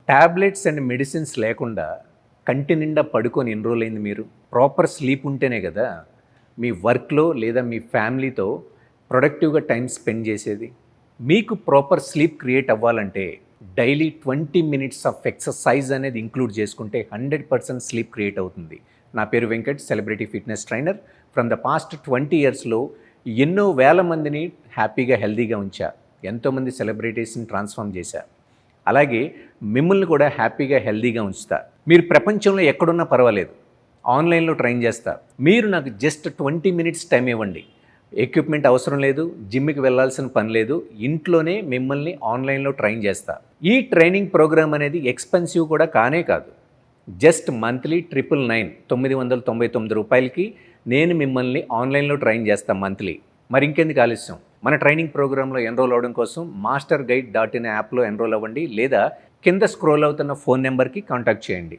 Tablets and medicines లేకుండా కంటి నిండా పడుకొని ఎన్ని రోజులైంది మీరు? ప్రాపర్ స్లీప్ ఉంటేనే కదా మీ వర్క్‌లో లేదా మీ ఫ్యామిలీతో ప్రొడక్టివ్‌గా టైం స్పెండ్ చేసేది. మీకు ప్రాపర్ స్లీప్ క్రియేట్ అవ్వాలంటే డైలీ 20 మినిట్స్ ఆఫ్ ఎక్సర్సైజ్ అనేది ఇంక్లూడ్ చేసుకుంటే 100% స్లీప్ క్రియేట్ అవుతుంది. నా పేరు Venkat, celebrity fitness trainer. From the past 20 ఇయర్స్‌లో ఎన్నో వేల మందిని హ్యాపీగా, హెల్తీగా ఉంచా. ఎంతోమంది సెలబ్రిటీస్‌ని ట్రాన్స్‌ఫార్మ్ చేశా. అలాగే మిమ్మల్ని కూడా హ్యాపీగా, హెల్తీగా ఉంచుతా. మీరు ప్రపంచంలో ఎక్కడున్నా పర్వాలేదు, ఆన్లైన్లో ట్రైన్ చేస్తా. మీరు నాకు జస్ట్ 20 మినిట్స్ టైం ఇవ్వండి. ఎక్విప్మెంట్ అవసరం లేదు, జిమ్కి వెళ్ళాల్సిన పని లేదు, ఇంట్లోనే మిమ్మల్ని ఆన్లైన్లో ట్రైన్ చేస్తా. ఈ ట్రైనింగ్ ప్రోగ్రామ్ అనేది ఎక్స్పెన్సివ్ కూడా కానే కాదు. జస్ట్ మంత్లీ 999 రూపాయలకి నేను మిమ్మల్ని ఆన్లైన్లో ట్రైన్ చేస్తాను మంత్లీ. మరి ఇంకెందుకు ఆలస్యం? మన ట్రైనింగ్ ప్రోగ్రాంలో ఎన్రోల్ అవ్వడం కోసం masterguide.in యాప్లో ఎన్రోల్ అవ్వండి, లేదా కింద స్క్రోల్ అవుతున్న ఫోన్ నెంబర్కి కాంటాక్ట్ చేయండి.